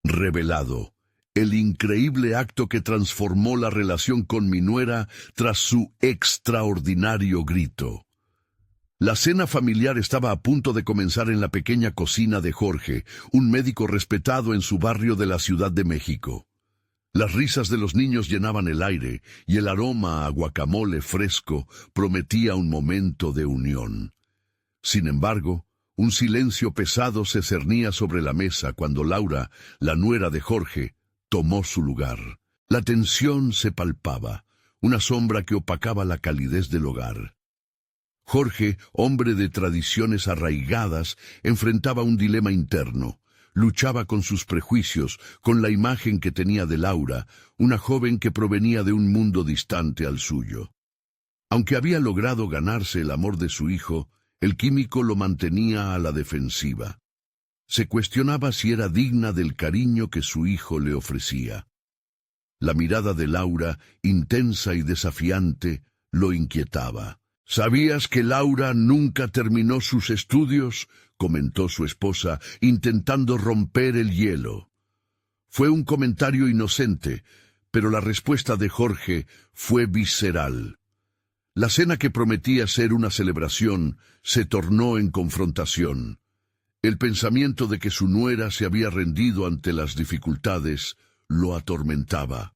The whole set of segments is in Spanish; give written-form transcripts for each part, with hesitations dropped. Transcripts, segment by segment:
Revelado. El increíble acto que transformó la relación con mi nuera tras su extraordinario grito. La cena familiar estaba a punto de comenzar en la pequeña cocina de Jorge, un médico respetado en su barrio de la Ciudad de México. Las risas de los niños llenaban el aire y el aroma a guacamole fresco prometía un momento de unión. Sin embargo, un silencio pesado se cernía sobre la mesa cuando Laura, la nuera de Jorge, tomó su lugar. La tensión se palpaba, una sombra que opacaba la calidez del hogar. Jorge, hombre de tradiciones arraigadas, enfrentaba un dilema interno. Luchaba con sus prejuicios, con la imagen que tenía de Laura, una joven que provenía de un mundo distante al suyo. Aunque había logrado ganarse el amor de su hijo, el químico lo mantenía a la defensiva. Se cuestionaba si era digna del cariño que su hijo le ofrecía. La mirada de Laura, intensa y desafiante, lo inquietaba. «¿Sabías que Laura nunca terminó sus estudios?», comentó su esposa, intentando romper el hielo. Fue un comentario inocente, pero la respuesta de Jorge fue visceral. La cena que prometía ser una celebración se tornó en confrontación. El pensamiento de que su nuera se había rendido ante las dificultades lo atormentaba.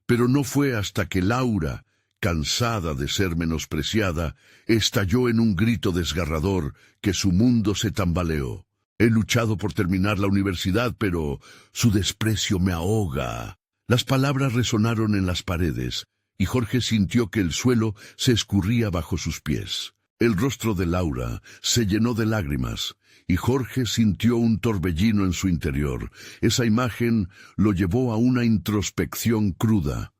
Pero no fue hasta que Laura, cansada de ser menospreciada, estalló en un grito desgarrador que su mundo se tambaleó. «He luchado por terminar la universidad, pero su desprecio me ahoga». Las palabras resonaron en las paredes, y Jorge sintió que el suelo se escurría bajo sus pies. El rostro de Laura se llenó de lágrimas, y Jorge sintió un torbellino en su interior. Esa imagen lo llevó a una introspección cruda.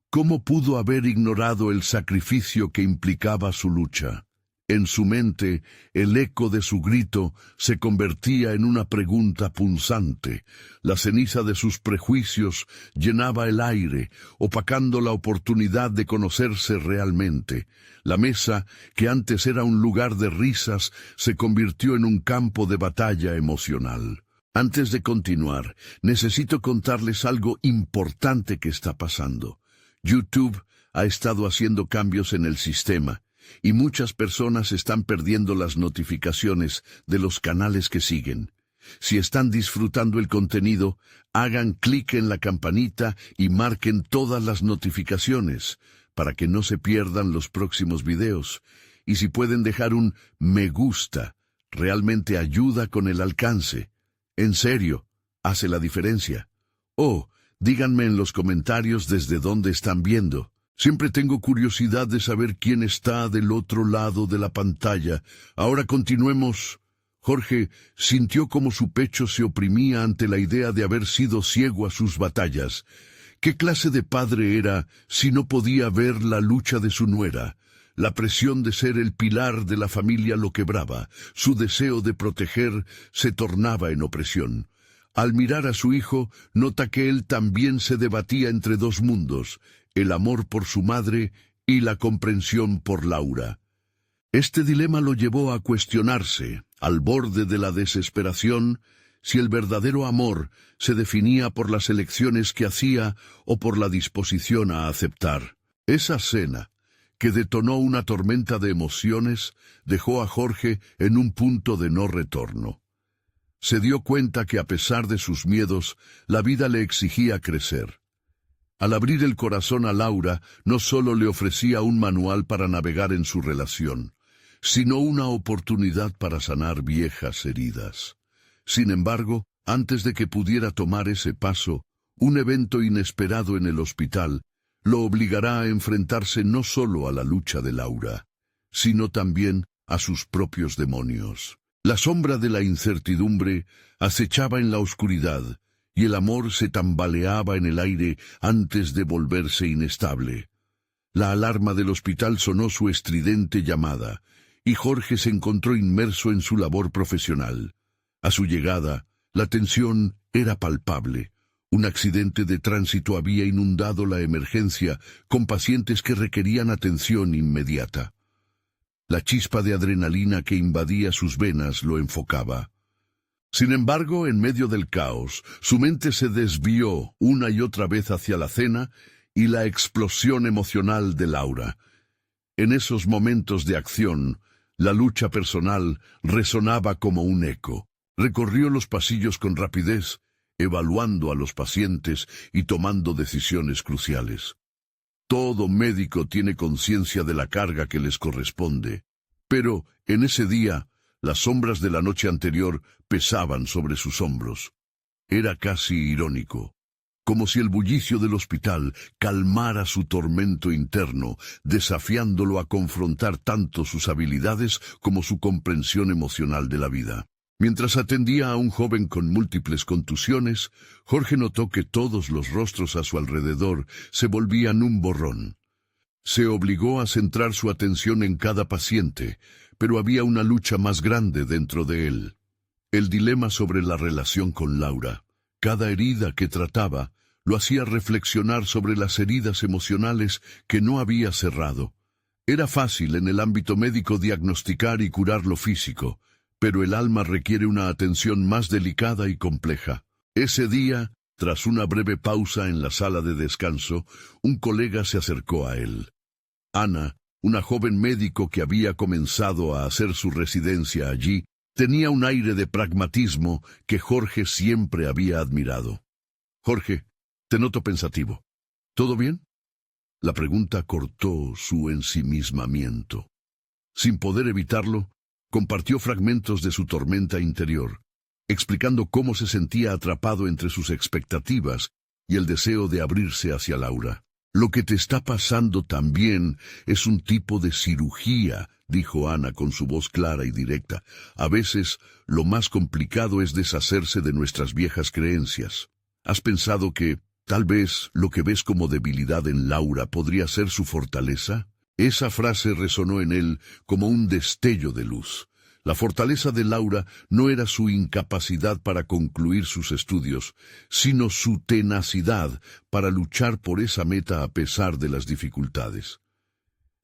¿Cómo pudo haber ignorado el sacrificio que implicaba su lucha? En su mente, el eco de su grito se convertía en una pregunta punzante. La ceniza de sus prejuicios llenaba el aire, opacando la oportunidad de conocerse realmente. La mesa, que antes era un lugar de risas, se convirtió en un campo de batalla emocional. Antes de continuar, necesito contarles algo importante que está pasando. YouTube ha estado haciendo cambios en el sistema, y muchas personas están perdiendo las notificaciones de los canales que siguen. Si están disfrutando el contenido, hagan clic en la campanita y marquen todas las notificaciones para que no se pierdan los próximos videos. Y si pueden dejar un me gusta, realmente ayuda con el alcance. En serio, hace la diferencia. Díganme en los comentarios desde dónde están viendo. Siempre tengo curiosidad de saber quién está del otro lado de la pantalla. Ahora continuemos. Jorge sintió como su pecho se oprimía ante la idea de haber sido ciego a sus batallas. ¿Qué clase de padre era si no podía ver la lucha de su nuera? La presión de ser el pilar de la familia lo quebraba. Su deseo de proteger se tornaba en opresión. Al mirar a su hijo, nota que él también se debatía entre dos mundos, el amor por su madre y la comprensión por Laura. Este dilema lo llevó a cuestionarse, al borde de la desesperación, si el verdadero amor se definía por las elecciones que hacía o por la disposición a aceptar. Esa cena, que detonó una tormenta de emociones, dejó a Jorge en un punto de no retorno. Se dio cuenta que a pesar de sus miedos, la vida le exigía crecer. Al abrir el corazón a Laura, no solo le ofrecía un manual para navegar en su relación, sino una oportunidad para sanar viejas heridas. Sin embargo, antes de que pudiera tomar ese paso, un evento inesperado en el hospital lo obligará a enfrentarse no solo a la lucha de Laura, sino también a sus propios demonios. La sombra de la incertidumbre acechaba en la oscuridad, y el amor se tambaleaba en el aire antes de volverse inestable. La alarma del hospital sonó su estridente llamada, y Jorge se encontró inmerso en su labor profesional. A su llegada, la tensión era palpable. Un accidente de tránsito había inundado la emergencia con pacientes que requerían atención inmediata. La chispa de adrenalina que invadía sus venas lo enfocaba. Sin embargo, en medio del caos, su mente se desvió una y otra vez hacia la cena y la explosión emocional de Laura. En esos momentos de acción, la lucha personal resonaba como un eco. Recorrió los pasillos con rapidez, evaluando a los pacientes y tomando decisiones cruciales. Todo médico tiene conciencia de la carga que les corresponde, pero en ese día, las sombras de la noche anterior pesaban sobre sus hombros. Era casi irónico, como si el bullicio del hospital calmara su tormento interno, desafiándolo a confrontar tanto sus habilidades como su comprensión emocional de la vida. Mientras atendía a un joven con múltiples contusiones, Jorge notó que todos los rostros a su alrededor se volvían un borrón. Se obligó a centrar su atención en cada paciente, pero había una lucha más grande dentro de él. El dilema sobre la relación con Laura. Cada herida que trataba lo hacía reflexionar sobre las heridas emocionales que no había cerrado. Era fácil en el ámbito médico diagnosticar y curar lo físico, pero el alma requiere una atención más delicada y compleja. Ese día, tras una breve pausa en la sala de descanso, un colega se acercó a él. Ana, una joven médico que había comenzado a hacer su residencia allí, tenía un aire de pragmatismo que Jorge siempre había admirado. «Jorge, te noto pensativo. ¿Todo bien?» La pregunta cortó su ensimismamiento. Sin poder evitarlo, compartió fragmentos de su tormenta interior, explicando cómo se sentía atrapado entre sus expectativas y el deseo de abrirse hacia Laura. «Lo que te está pasando también es un tipo de cirugía», dijo Ana con su voz clara y directa. «A veces, lo más complicado es deshacerse de nuestras viejas creencias. ¿Has pensado que, tal vez, lo que ves como debilidad en Laura podría ser su fortaleza?» Esa frase resonó en él como un destello de luz. La fortaleza de Laura no era su incapacidad para concluir sus estudios, sino su tenacidad para luchar por esa meta a pesar de las dificultades.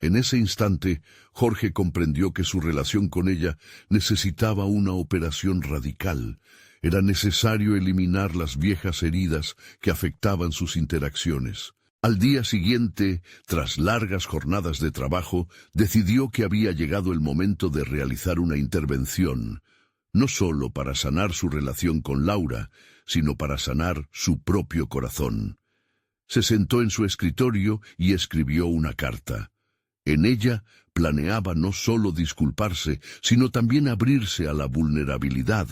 En ese instante, Jorge comprendió que su relación con ella necesitaba una operación radical. Era necesario eliminar las viejas heridas que afectaban sus interacciones. Al día siguiente, tras largas jornadas de trabajo, decidió que había llegado el momento de realizar una intervención, no solo para sanar su relación con Laura, sino para sanar su propio corazón. Se sentó en su escritorio y escribió una carta. En ella planeaba no solo disculparse, sino también abrirse a la vulnerabilidad,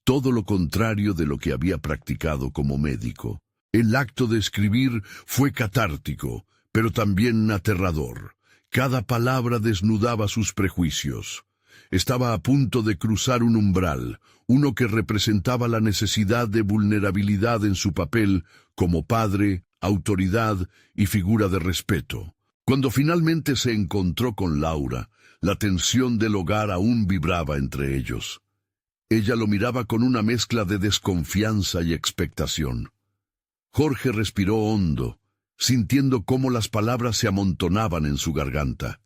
todo lo contrario de lo que había practicado como médico. El acto de escribir fue catártico, pero también aterrador. Cada palabra desnudaba sus prejuicios. Estaba a punto de cruzar un umbral, uno que representaba la necesidad de vulnerabilidad en su papel como padre, autoridad y figura de respeto. Cuando finalmente se encontró con Laura, la tensión del hogar aún vibraba entre ellos. Ella lo miraba con una mezcla de desconfianza y expectación. Jorge respiró hondo, sintiendo cómo las palabras se amontonaban en su garganta.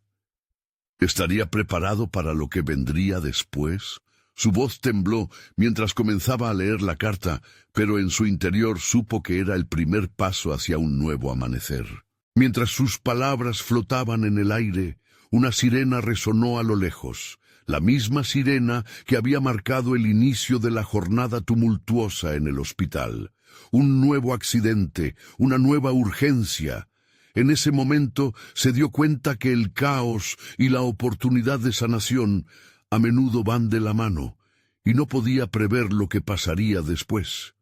¿Estaría preparado para lo que vendría después? Su voz tembló mientras comenzaba a leer la carta, pero en su interior supo que era el primer paso hacia un nuevo amanecer. Mientras sus palabras flotaban en el aire, una sirena resonó a lo lejos, la misma sirena que había marcado el inicio de la jornada tumultuosa en el hospital. Un nuevo accidente, una nueva urgencia. En ese momento se dio cuenta que el caos y la oportunidad de sanación a menudo van de la mano, y no podía prever lo que pasaría después.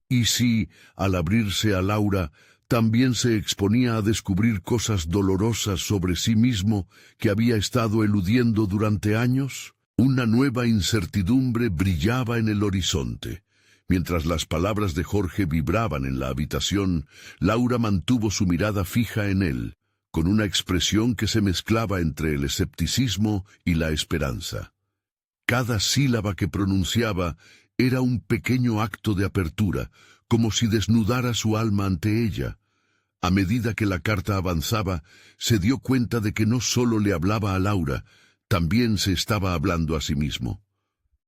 Y si, al abrirse a Laura, también se exponía a descubrir cosas dolorosas sobre sí mismo que había estado eludiendo durante años, una nueva incertidumbre brillaba en el horizonte. Mientras las palabras de Jorge vibraban en la habitación, Laura mantuvo su mirada fija en él, con una expresión que se mezclaba entre el escepticismo y la esperanza. Cada sílaba que pronunciaba era un pequeño acto de apertura, como si desnudara su alma ante ella. A medida que la carta avanzaba, se dio cuenta de que no solo le hablaba a Laura, también se estaba hablando a sí mismo.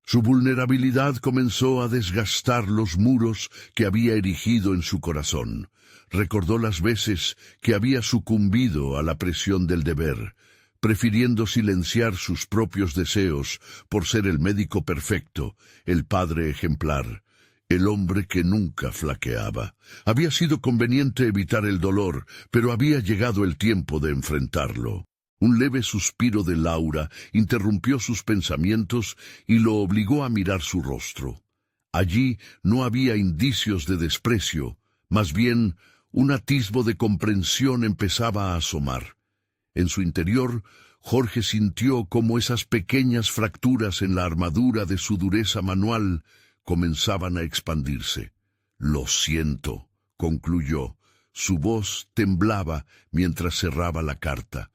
Su vulnerabilidad comenzó a desgastar los muros que había erigido en su corazón. Recordó las veces que había sucumbido a la presión del deber, prefiriendo silenciar sus propios deseos por ser el médico perfecto, el padre ejemplar, el hombre que nunca flaqueaba. Había sido conveniente evitar el dolor, pero había llegado el tiempo de enfrentarlo. Un leve suspiro de Laura interrumpió sus pensamientos y lo obligó a mirar su rostro. Allí no había indicios de desprecio, más bien un atisbo de comprensión empezaba a asomar. En su interior, Jorge sintió cómo esas pequeñas fracturas en la armadura de su dureza manual comenzaban a expandirse. «Lo siento», concluyó. Su voz temblaba mientras cerraba la carta.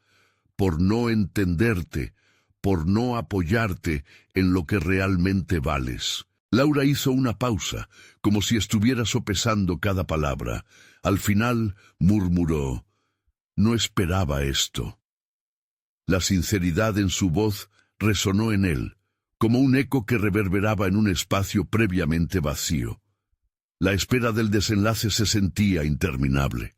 «Por no entenderte, por no apoyarte en lo que realmente vales». Laura hizo una pausa, como si estuviera sopesando cada palabra. Al final murmuró: «No esperaba esto». La sinceridad en su voz resonó en él, como un eco que reverberaba en un espacio previamente vacío. La espera del desenlace se sentía interminable,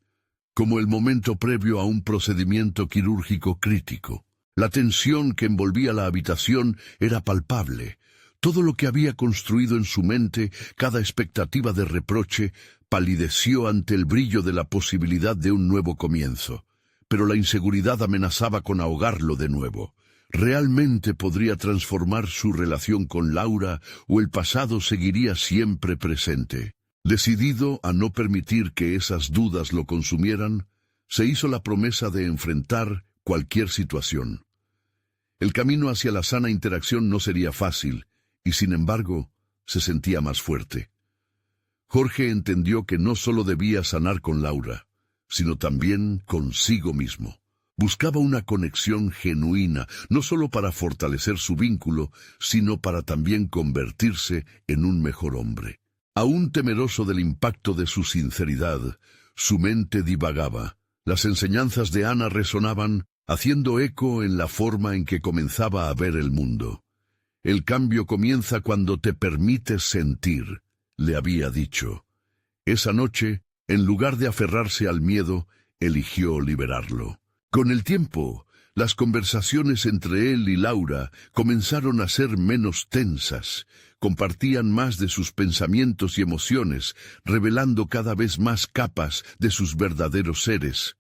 como el momento previo a un procedimiento quirúrgico crítico. La tensión que envolvía la habitación era palpable. Todo lo que había construido en su mente, cada expectativa de reproche, palideció ante el brillo de la posibilidad de un nuevo comienzo. Pero la inseguridad amenazaba con ahogarlo de nuevo. ¿Realmente podría transformar su relación con Laura o el pasado seguiría siempre presente? Decidido a no permitir que esas dudas lo consumieran, se hizo la promesa de enfrentar cualquier situación. El camino hacia la sana interacción no sería fácil, y sin embargo, se sentía más fuerte. Jorge entendió que no solo debía sanar con Laura, sino también consigo mismo. Buscaba una conexión genuina, no solo para fortalecer su vínculo, sino para también convertirse en un mejor hombre. Aún temeroso del impacto de su sinceridad, su mente divagaba. Las enseñanzas de Ana resonaban, haciendo eco en la forma en que comenzaba a ver el mundo. «El cambio comienza cuando te permites sentir», le había dicho. Esa noche, en lugar de aferrarse al miedo, eligió liberarlo. Con el tiempo, las conversaciones entre él y Laura comenzaron a ser menos tensas. Compartían más de sus pensamientos y emociones, revelando cada vez más capas de sus verdaderos seres.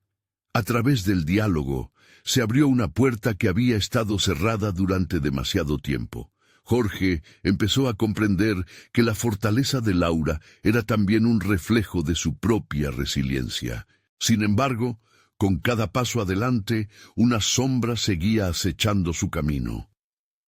A través del diálogo, se abrió una puerta que había estado cerrada durante demasiado tiempo. Jorge empezó a comprender que la fortaleza de Laura era también un reflejo de su propia resiliencia. Sin embargo, con cada paso adelante, una sombra seguía acechando su camino.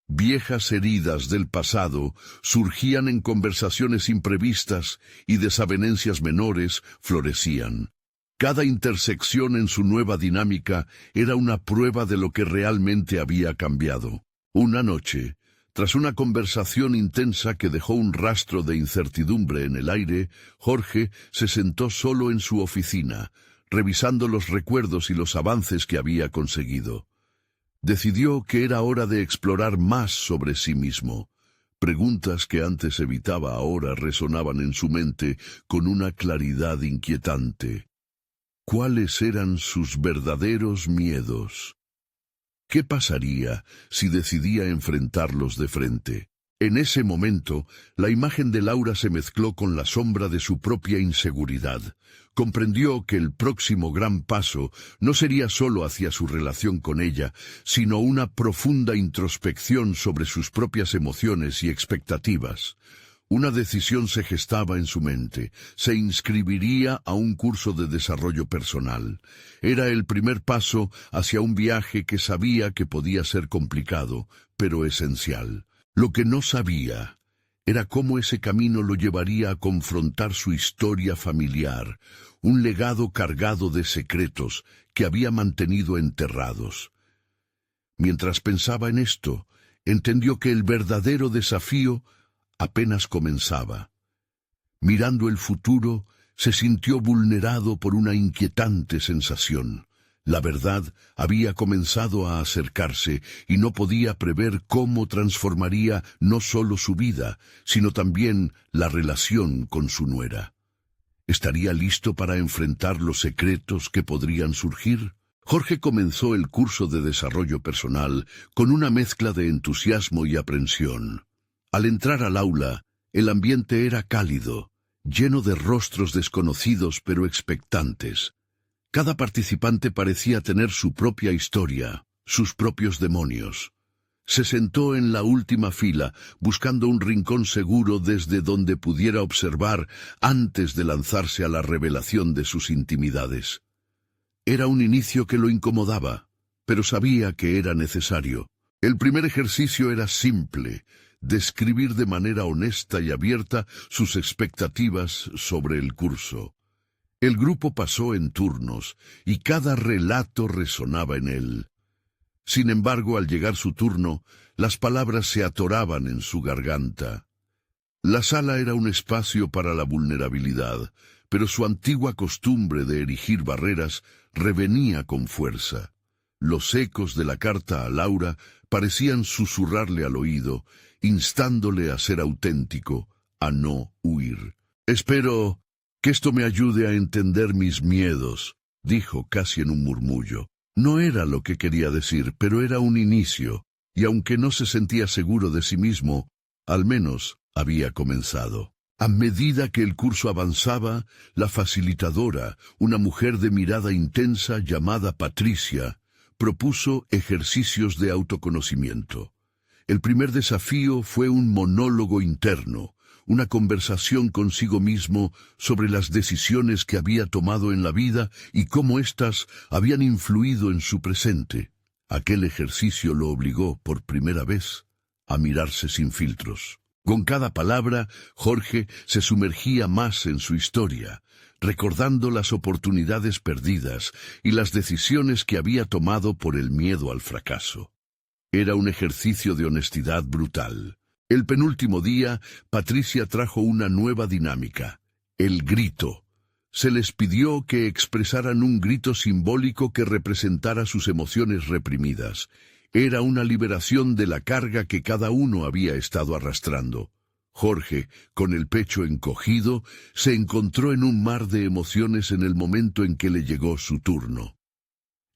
Viejas heridas del pasado surgían en conversaciones imprevistas y desavenencias menores florecían. Cada intersección en su nueva dinámica era una prueba de lo que realmente había cambiado. Una noche, tras una conversación intensa que dejó un rastro de incertidumbre en el aire, Jorge se sentó solo en su oficina, revisando los recuerdos y los avances que había conseguido. Decidió que era hora de explorar más sobre sí mismo. Preguntas que antes evitaba ahora resonaban en su mente con una claridad inquietante. ¿Cuáles eran sus verdaderos miedos? ¿Qué pasaría si decidía enfrentarlos de frente? En ese momento, la imagen de Laura se mezcló con la sombra de su propia inseguridad. Comprendió que el próximo gran paso no sería solo hacia su relación con ella, sino una profunda introspección sobre sus propias emociones y expectativas. Una decisión se gestaba en su mente. Se inscribiría a un curso de desarrollo personal. Era el primer paso hacia un viaje que sabía que podía ser complicado, pero esencial. Lo que no sabía era cómo ese camino lo llevaría a confrontar su historia familiar, un legado cargado de secretos que había mantenido enterrados. Mientras pensaba en esto, entendió que el verdadero desafío apenas comenzaba. Mirando el futuro, se sintió vulnerado por una inquietante sensación. La verdad había comenzado a acercarse y no podía prever cómo transformaría no solo su vida, sino también la relación con su nuera. ¿Estaría listo para enfrentar los secretos que podrían surgir? Jorge comenzó el curso de desarrollo personal con una mezcla de entusiasmo y aprensión. Al entrar al aula, el ambiente era cálido, lleno de rostros desconocidos pero expectantes. Cada participante parecía tener su propia historia, sus propios demonios. Se sentó en la última fila, buscando un rincón seguro desde donde pudiera observar antes de lanzarse a la revelación de sus intimidades. Era un inicio que lo incomodaba, pero sabía que era necesario. El primer ejercicio era simple: describir de manera honesta y abierta sus expectativas sobre el curso. El grupo pasó en turnos, y cada relato resonaba en él. Sin embargo, al llegar su turno, las palabras se atoraban en su garganta. La sala era un espacio para la vulnerabilidad, pero su antigua costumbre de erigir barreras revenía con fuerza. Los ecos de la carta a Laura parecían susurrarle al oído, instándole a ser auténtico, a no huir. «Espero que esto me ayude a entender mis miedos», dijo casi en un murmullo. No era lo que quería decir, pero era un inicio, y aunque no se sentía seguro de sí mismo, al menos había comenzado. A medida que el curso avanzaba, la facilitadora, una mujer de mirada intensa llamada Patricia, propuso ejercicios de autoconocimiento. El primer desafío fue un monólogo interno, una conversación consigo mismo sobre las decisiones que había tomado en la vida y cómo éstas habían influido en su presente. Aquel ejercicio lo obligó, por primera vez, a mirarse sin filtros. Con cada palabra, Jorge se sumergía más en su historia, recordando las oportunidades perdidas y las decisiones que había tomado por el miedo al fracaso. Era un ejercicio de honestidad brutal. El penúltimo día, Patricia trajo una nueva dinámica: el grito. Se les pidió que expresaran un grito simbólico que representara sus emociones reprimidas. Era una liberación de la carga que cada uno había estado arrastrando. Jorge, con el pecho encogido, se encontró en un mar de emociones en el momento en que le llegó su turno.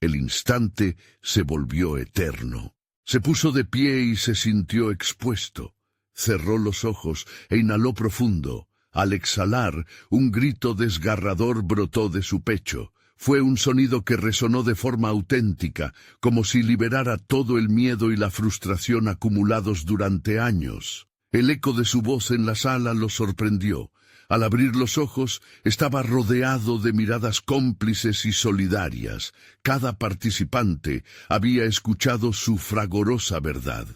El instante se volvió eterno. Se puso de pie y se sintió expuesto. Cerró los ojos e inhaló profundo. Al exhalar, un grito desgarrador brotó de su pecho. Fue un sonido que resonó de forma auténtica, como si liberara todo el miedo y la frustración acumulados durante años. El eco de su voz en la sala lo sorprendió. Al abrir los ojos, estaba rodeado de miradas cómplices y solidarias. Cada participante había escuchado su fragorosa verdad.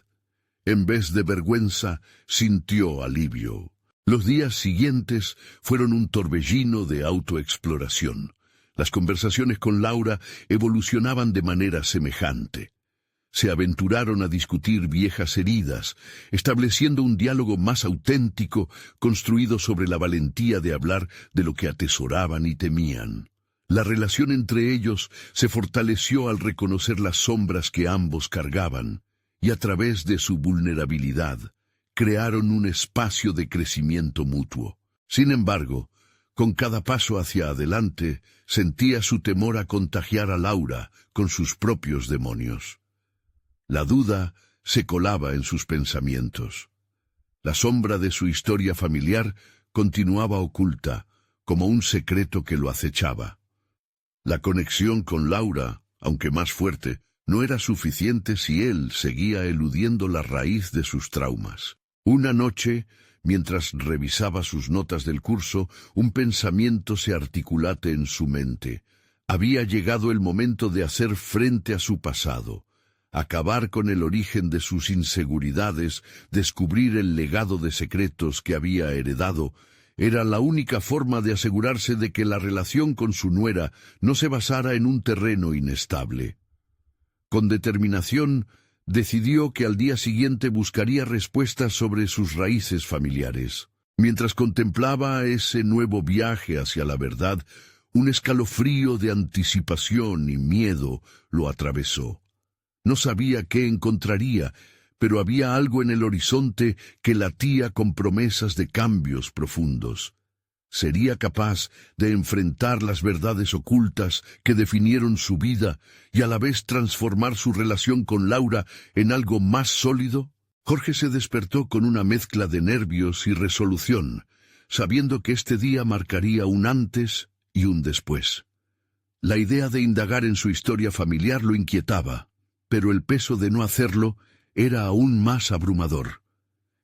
En vez de vergüenza, sintió alivio. Los días siguientes fueron un torbellino de autoexploración. Las conversaciones con Laura evolucionaban de manera semejante. Se aventuraron a discutir viejas heridas, estableciendo un diálogo más auténtico, construido sobre la valentía de hablar de lo que atesoraban y temían. La relación entre ellos se fortaleció al reconocer las sombras que ambos cargaban, y a través de su vulnerabilidad, crearon un espacio de crecimiento mutuo. Sin embargo, con cada paso hacia adelante, sentía su temor a contagiar a Laura con sus propios demonios. La duda se colaba en sus pensamientos. La sombra de su historia familiar continuaba oculta, como un secreto que lo acechaba. La conexión con Laura, aunque más fuerte, no era suficiente si él seguía eludiendo la raíz de sus traumas. Una noche, mientras revisaba sus notas del curso, un pensamiento se articulate en su mente. Había llegado el momento de hacer frente a su pasado, acabar con el origen de sus inseguridades, descubrir el legado de secretos que había heredado. Era la única forma de asegurarse de que la relación con su nuera no se basara en un terreno inestable. Con determinación, decidió que al día siguiente buscaría respuestas sobre sus raíces familiares. Mientras contemplaba ese nuevo viaje hacia la verdad, Un escalofrío de anticipación y miedo lo atravesó. No sabía qué encontraría, pero había algo en el horizonte que latía con promesas de cambios profundos. ¿Sería capaz de enfrentar las verdades ocultas que definieron su vida y a la vez transformar su relación con Laura en algo más sólido? Jorge se despertó con una mezcla de nervios y resolución, sabiendo que este día marcaría un antes y un después. La idea de indagar en su historia familiar lo inquietaba, pero el peso de no hacerlo era aún más abrumador.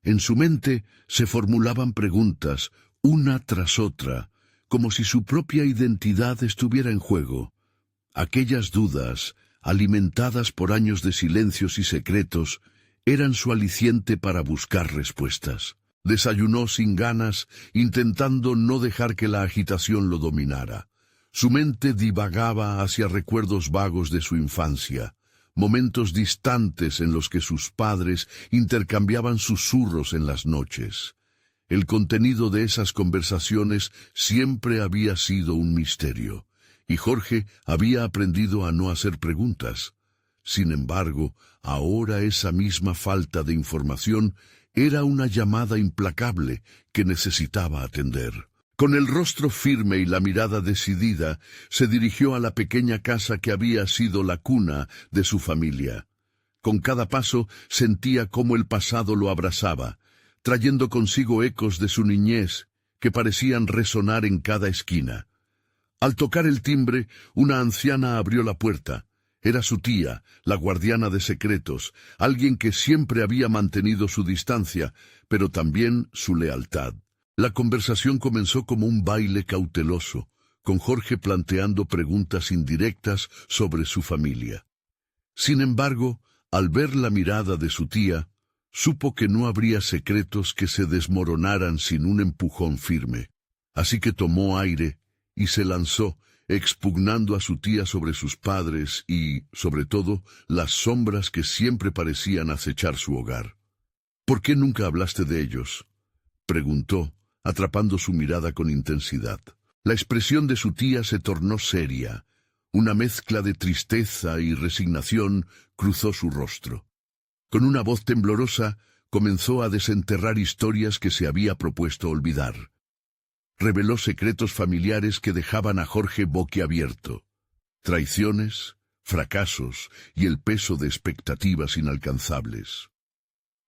En su mente se formulaban preguntas, una tras otra, como si su propia identidad estuviera en juego. Aquellas dudas, alimentadas por años de silencios y secretos, eran su aliciente para buscar respuestas. Desayunó sin ganas, intentando no dejar que la agitación lo dominara. Su mente divagaba hacia recuerdos vagos de su infancia, momentos distantes en los que sus padres intercambiaban susurros en las noches. El contenido de esas conversaciones siempre había sido un misterio, y Jorge había aprendido a no hacer preguntas. Sin embargo, ahora esa misma falta de información era una llamada implacable que necesitaba atender. Con el rostro firme y la mirada decidida, se dirigió a la pequeña casa que había sido la cuna de su familia. Con cada paso sentía cómo el pasado lo abrazaba, trayendo consigo ecos de su niñez que parecían resonar en cada esquina. Al tocar el timbre, una anciana abrió la puerta. Era su tía, la guardiana de secretos, alguien que siempre había mantenido su distancia, pero también su lealtad. La conversación comenzó como un baile cauteloso, con Jorge planteando preguntas indirectas sobre su familia. Sin embargo, al ver la mirada de su tía, supo que no habría secretos que se desmoronaran sin un empujón firme. Así que tomó aire y se lanzó, expugnando a su tía sobre sus padres y, sobre todo, las sombras que siempre parecían acechar su hogar. «¿Por qué nunca hablaste de ellos?», preguntó, atrapando su mirada con intensidad. La expresión de su tía se tornó seria. Una mezcla de tristeza y resignación cruzó su rostro. Con una voz temblorosa, comenzó a desenterrar historias que se había propuesto olvidar. Reveló secretos familiares que dejaban a Jorge boquiabierto. Traiciones, fracasos y el peso de expectativas inalcanzables.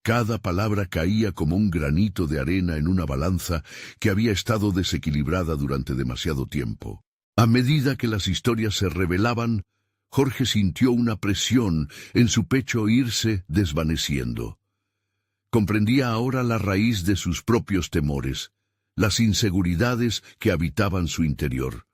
Cada palabra caía como un granito de arena en una balanza que había estado desequilibrada durante demasiado tiempo. A medida que las historias se revelaban, Jorge sintió una presión en su pecho irse desvaneciendo. Comprendía ahora la raíz de sus propios temores, las inseguridades que habitaban su interior.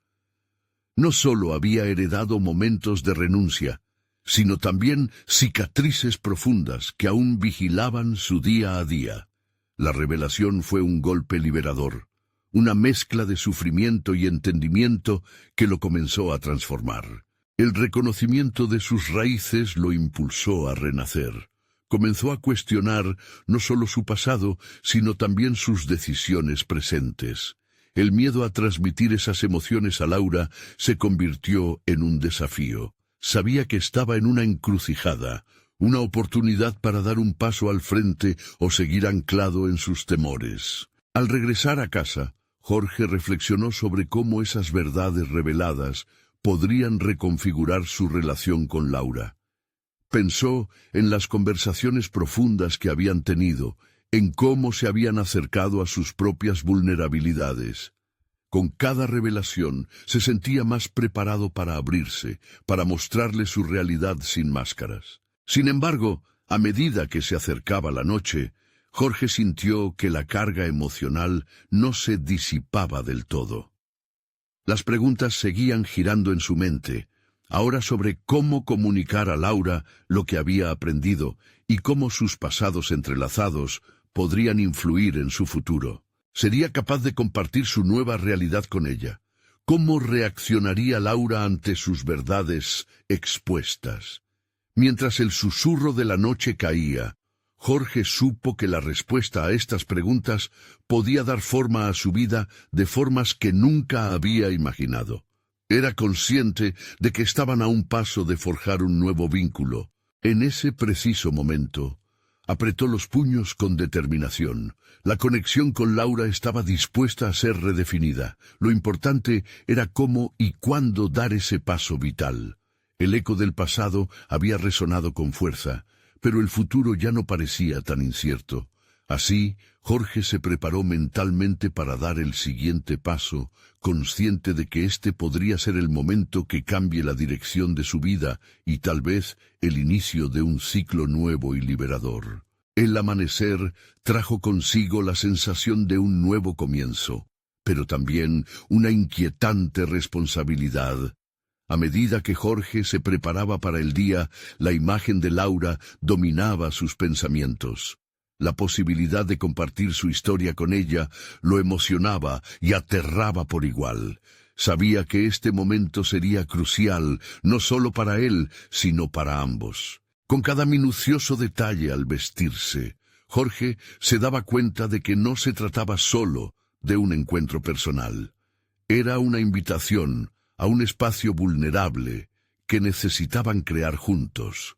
No solo había heredado momentos de renuncia, sino también cicatrices profundas que aún vigilaban su día a día. La revelación fue un golpe liberador, una mezcla de sufrimiento y entendimiento que lo comenzó a transformar. El reconocimiento de sus raíces lo impulsó a renacer. Comenzó a cuestionar no solo su pasado, sino también sus decisiones presentes. El miedo a transmitir esas emociones a Laura se convirtió en un desafío. Sabía que estaba en una encrucijada, una oportunidad para dar un paso al frente o seguir anclado en sus temores. Al regresar a casa, Jorge reflexionó sobre cómo esas verdades reveladas podrían reconfigurar su relación con Laura. Pensó en las conversaciones profundas que habían tenido, en cómo se habían acercado a sus propias vulnerabilidades. Con cada revelación se sentía más preparado para abrirse, para mostrarle su realidad sin máscaras. Sin embargo, a medida que se acercaba la noche, Jorge sintió que la carga emocional no se disipaba del todo. Las preguntas seguían girando en su mente, ahora sobre cómo comunicar a Laura lo que había aprendido y cómo sus pasados entrelazados podrían influir en su futuro. ¿Sería capaz de compartir su nueva realidad con ella? ¿Cómo reaccionaría Laura ante sus verdades expuestas? Mientras el susurro de la noche caía, Jorge supo que la respuesta a estas preguntas podía dar forma a su vida de formas que nunca había imaginado. Era consciente de que estaban a un paso de forjar un nuevo vínculo. En ese preciso momento, apretó los puños con determinación. La conexión con Laura estaba dispuesta a ser redefinida. Lo importante era cómo y cuándo dar ese paso vital. El eco del pasado había resonado con fuerza, pero el futuro ya no parecía tan incierto. Así, Jorge se preparó mentalmente para dar el siguiente paso, consciente de que este podría ser el momento que cambie la dirección de su vida y tal vez el inicio de un ciclo nuevo y liberador. El amanecer trajo consigo la sensación de un nuevo comienzo, pero también una inquietante responsabilidad. A medida que Jorge se preparaba para el día, la imagen de Laura dominaba sus pensamientos. La posibilidad de compartir su historia con ella lo emocionaba y aterraba por igual. Sabía que este momento sería crucial, no solo para él, sino para ambos. Con cada minucioso detalle al vestirse, Jorge se daba cuenta de que no se trataba solo de un encuentro personal. Era una invitación a un espacio vulnerable que necesitaban crear juntos.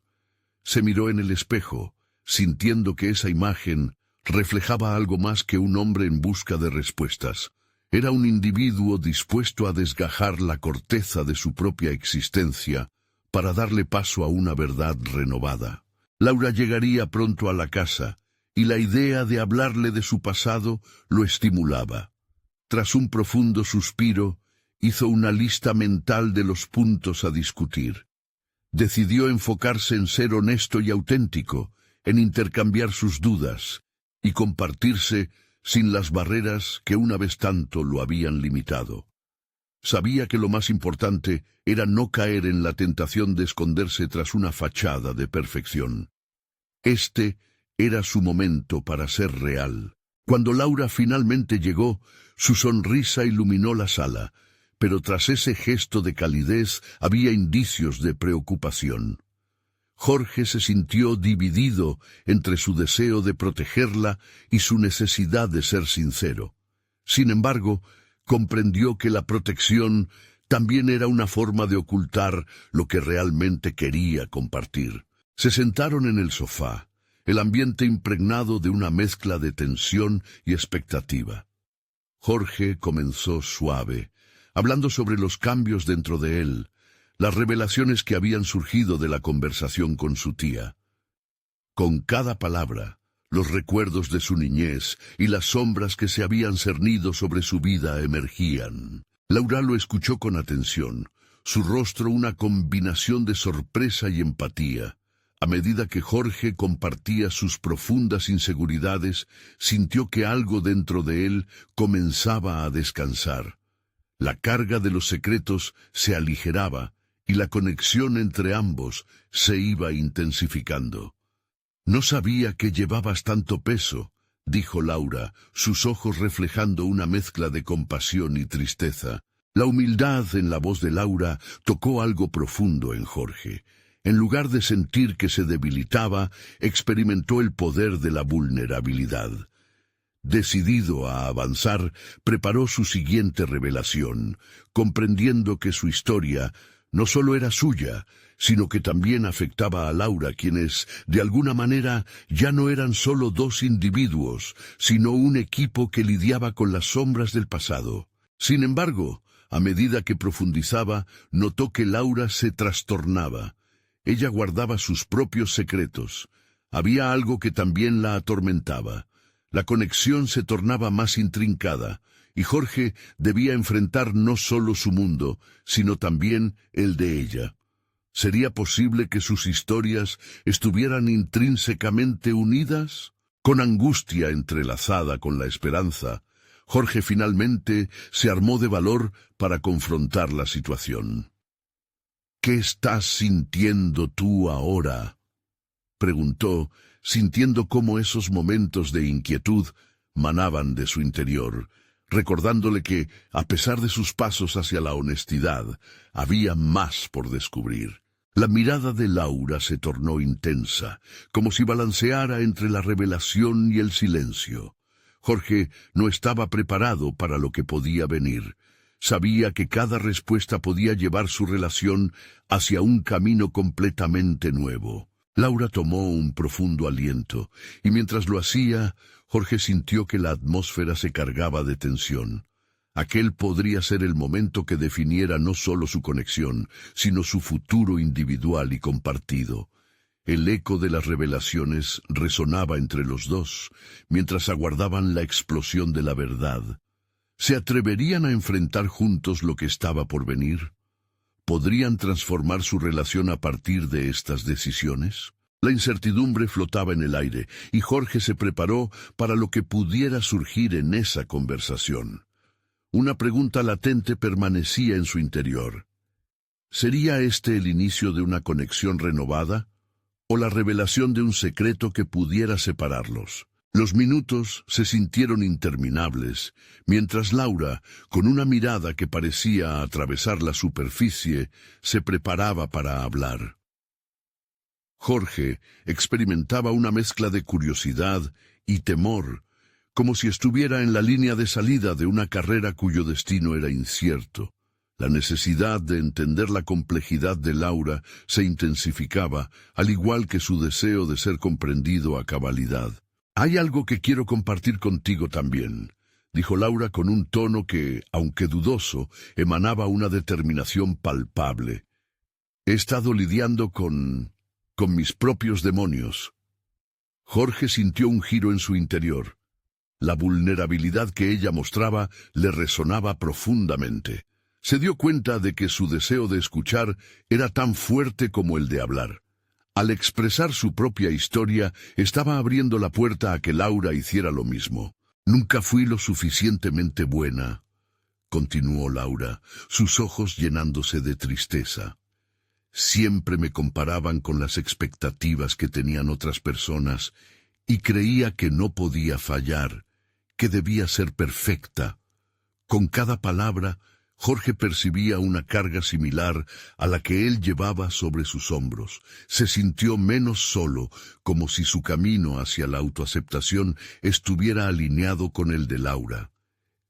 Se miró en el espejo, sintiendo que esa imagen reflejaba algo más que un hombre en busca de respuestas. Era un individuo dispuesto a desgajar la corteza de su propia existencia para darle paso a una verdad renovada. Laura llegaría pronto a la casa, y la idea de hablarle de su pasado lo estimulaba. Tras un profundo suspiro, hizo una lista mental de los puntos a discutir. Decidió enfocarse en ser honesto y auténtico, en intercambiar sus dudas y compartirse sin las barreras que una vez tanto lo habían limitado. Sabía que lo más importante era no caer en la tentación de esconderse tras una fachada de perfección. Este era su momento para ser real. Cuando Laura finalmente llegó, su sonrisa iluminó la sala, pero tras ese gesto de calidez había indicios de preocupación. Jorge se sintió dividido entre su deseo de protegerla y su necesidad de ser sincero. Sin embargo, comprendió que la protección también era una forma de ocultar lo que realmente quería compartir. Se sentaron en el sofá, el ambiente impregnado de una mezcla de tensión y expectativa. Jorge comenzó suave, hablando sobre los cambios dentro de él, las revelaciones que habían surgido de la conversación con su tía. Con cada palabra, los recuerdos de su niñez y las sombras que se habían cernido sobre su vida emergían. Laura lo escuchó con atención, su rostro una combinación de sorpresa y empatía. A medida que Jorge compartía sus profundas inseguridades, sintió que algo dentro de él comenzaba a descansar. La carga de los secretos se aligeraba, y la conexión entre ambos se iba intensificando. «No sabía que llevabas tanto peso», dijo Laura, sus ojos reflejando una mezcla de compasión y tristeza. La humildad en la voz de Laura tocó algo profundo en Jorge. En lugar de sentir que se debilitaba, experimentó el poder de la vulnerabilidad. Decidido a avanzar, preparó su siguiente revelación, comprendiendo que su historia no solo era suya, sino que también afectaba a Laura, quienes, de alguna manera, ya no eran solo dos individuos, sino un equipo que lidiaba con las sombras del pasado. Sin embargo, a medida que profundizaba, notó que Laura se trastornaba. Ella guardaba sus propios secretos. Había algo que también la atormentaba. La conexión se tornaba más intrincada, y Jorge debía enfrentar no solo su mundo, sino también el de ella. ¿Sería posible que sus historias estuvieran intrínsecamente unidas? Con angustia entrelazada con la esperanza, Jorge finalmente se armó de valor para confrontar la situación. «¿Qué estás sintiendo tú ahora?», preguntó, sintiendo cómo esos momentos de inquietud manaban de su interior, recordándole que, a pesar de sus pasos hacia la honestidad, había más por descubrir. La mirada de Laura se tornó intensa, como si balanceara entre la revelación y el silencio. Jorge no estaba preparado para lo que podía venir. Sabía que cada respuesta podía llevar su relación hacia un camino completamente nuevo. Laura tomó un profundo aliento, y mientras lo hacía, Jorge sintió que la atmósfera se cargaba de tensión. Aquel podría ser el momento que definiera no solo su conexión, sino su futuro individual y compartido. El eco de las revelaciones resonaba entre los dos, mientras aguardaban la explosión de la verdad. ¿Se atreverían a enfrentar juntos lo que estaba por venir? ¿Podrían transformar su relación a partir de estas decisiones? La incertidumbre flotaba en el aire, y Jorge se preparó para lo que pudiera surgir en esa conversación. Una pregunta latente permanecía en su interior. ¿Sería este el inicio de una conexión renovada, o la revelación de un secreto que pudiera separarlos? Los minutos se sintieron interminables, mientras Laura, con una mirada que parecía atravesar la superficie, se preparaba para hablar. Jorge experimentaba una mezcla de curiosidad y temor, como si estuviera en la línea de salida de una carrera cuyo destino era incierto. La necesidad de entender la complejidad de Laura se intensificaba, al igual que su deseo de ser comprendido a cabalidad. «Hay algo que quiero compartir contigo también», dijo Laura con un tono que, aunque dudoso, emanaba una determinación palpable. «He estado lidiando con mis propios demonios». Jorge sintió un giro en su interior. La vulnerabilidad que ella mostraba le resonaba profundamente. Se dio cuenta de que su deseo de escuchar era tan fuerte como el de hablar. Al expresar su propia historia, estaba abriendo la puerta a que Laura hiciera lo mismo. «Nunca fui lo suficientemente buena», continuó Laura, sus ojos llenándose de tristeza. «Siempre me comparaban con las expectativas que tenían otras personas y creía que no podía fallar, que debía ser perfecta». Con cada palabra, Jorge percibía una carga similar a la que él llevaba sobre sus hombros. Se sintió menos solo, como si su camino hacia la autoaceptación estuviera alineado con el de Laura.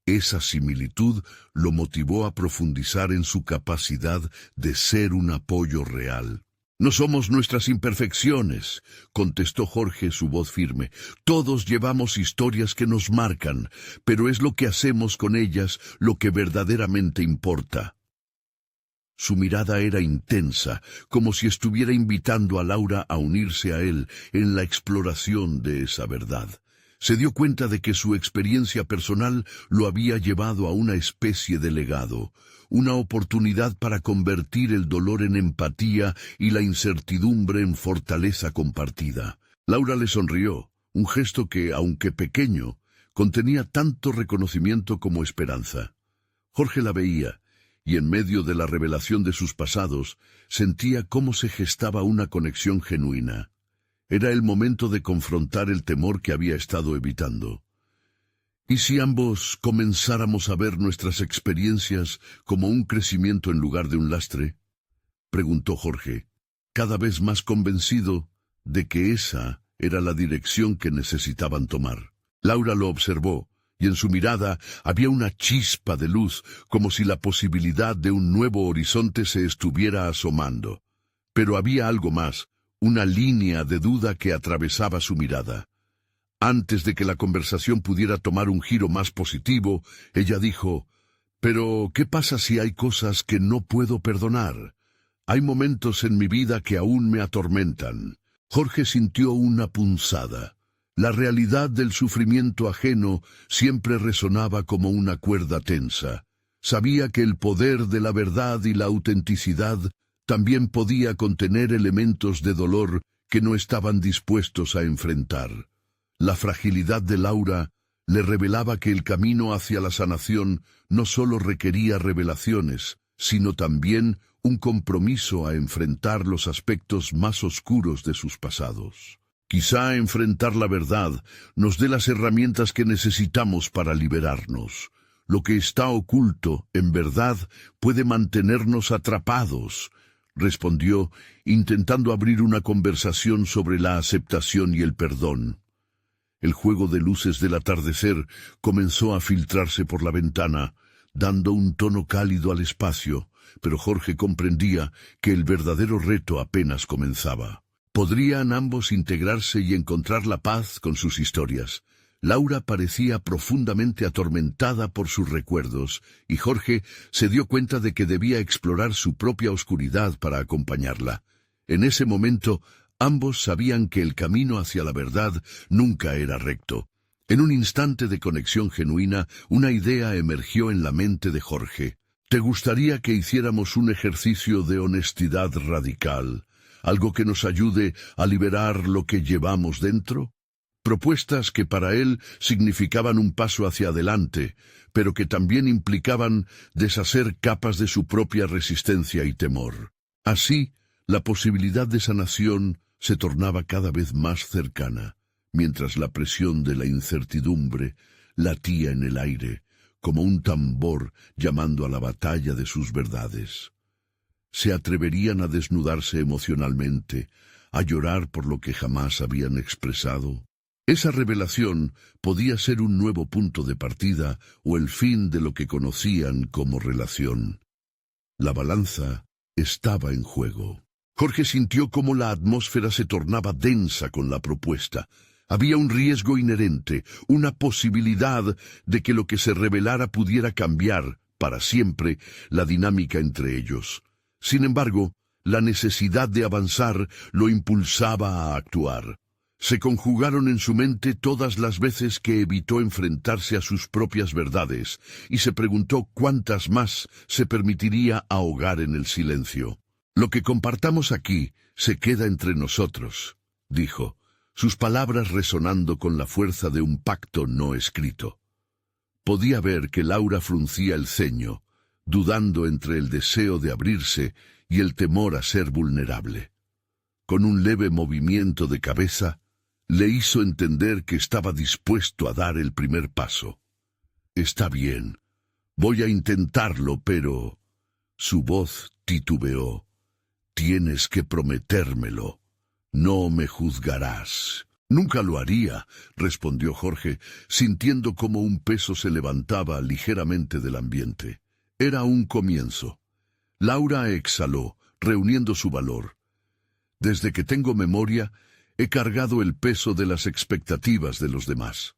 Esa similitud lo motivó a profundizar en su capacidad de ser un apoyo real. «No somos nuestras imperfecciones», contestó Jorge, su voz firme. «Todos llevamos historias que nos marcan, pero es lo que hacemos con ellas lo que verdaderamente importa». Su mirada era intensa, como si estuviera invitando a Laura a unirse a él en la exploración de esa verdad. Se dio cuenta de que su experiencia personal lo había llevado a una especie de legado, una oportunidad para convertir el dolor en empatía y la incertidumbre en fortaleza compartida. Laura le sonrió, un gesto que, aunque pequeño, contenía tanto reconocimiento como esperanza. Jorge la veía, y en medio de la revelación de sus pasados, sentía cómo se gestaba una conexión genuina. Era el momento de confrontar el temor que había estado evitando. ¿Y si ambos comenzáramos a ver nuestras experiencias como un crecimiento en lugar de un lastre?, preguntó Jorge, cada vez más convencido de que esa era la dirección que necesitaban tomar. Laura lo observó, y en su mirada había una chispa de luz, como si la posibilidad de un nuevo horizonte se estuviera asomando. Pero había algo más, una línea de duda que atravesaba su mirada. Antes de que la conversación pudiera tomar un giro más positivo, ella dijo: «Pero, ¿qué pasa si hay cosas que no puedo perdonar? Hay momentos en mi vida que aún me atormentan». Jorge sintió una punzada. La realidad del sufrimiento ajeno siempre resonaba como una cuerda tensa. Sabía que el poder de la verdad y la autenticidad también podía contener elementos de dolor que no estaban dispuestos a enfrentar. La fragilidad de Laura le revelaba que el camino hacia la sanación no solo requería revelaciones, sino también un compromiso a enfrentar los aspectos más oscuros de sus pasados. Quizá enfrentar la verdad nos dé las herramientas que necesitamos para liberarnos. Lo que está oculto, en verdad, puede mantenernos atrapados, respondió, intentando abrir una conversación sobre la aceptación y el perdón. El juego de luces del atardecer comenzó a filtrarse por la ventana, dando un tono cálido al espacio, pero Jorge comprendía que el verdadero reto apenas comenzaba. ¿Podrían ambos integrarse y encontrar la paz con sus historias? Laura parecía profundamente atormentada por sus recuerdos, y Jorge se dio cuenta de que debía explorar su propia oscuridad para acompañarla. En ese momento, ambos sabían que el camino hacia la verdad nunca era recto. En un instante de conexión genuina, una idea emergió en la mente de Jorge. ¿Te gustaría que hiciéramos un ejercicio de honestidad radical? ¿Algo que nos ayude a liberar lo que llevamos dentro? Propuestas que para él significaban un paso hacia adelante, pero que también implicaban deshacer capas de su propia resistencia y temor. Así, la posibilidad de sanación se tornaba cada vez más cercana, mientras la presión de la incertidumbre latía en el aire, como un tambor llamando a la batalla de sus verdades. Se atreverían a desnudarse emocionalmente, a llorar por lo que jamás habían expresado. Esa revelación podía ser un nuevo punto de partida o el fin de lo que conocían como relación. La balanza estaba en juego. Jorge sintió cómo la atmósfera se tornaba densa con la propuesta. Había un riesgo inherente, una posibilidad de que lo que se revelara pudiera cambiar, para siempre, la dinámica entre ellos. Sin embargo, la necesidad de avanzar lo impulsaba a actuar. Se conjugaron en su mente todas las veces que evitó enfrentarse a sus propias verdades, y se preguntó cuántas más se permitiría ahogar en el silencio. «Lo que compartamos aquí se queda entre nosotros», dijo, sus palabras resonando con la fuerza de un pacto no escrito. Podía ver que Laura fruncía el ceño, dudando entre el deseo de abrirse y el temor a ser vulnerable. Con un leve movimiento de cabeza, le hizo entender que estaba dispuesto a dar el primer paso. «Está bien, voy a intentarlo, pero...» Su voz titubeó. «Tienes que prometérmelo. No me juzgarás». «Nunca lo haría», respondió Jorge, sintiendo como un peso se levantaba ligeramente del ambiente. Era un comienzo. Laura exhaló, reuniendo su valor. «Desde que tengo memoria, he cargado el peso de las expectativas de los demás.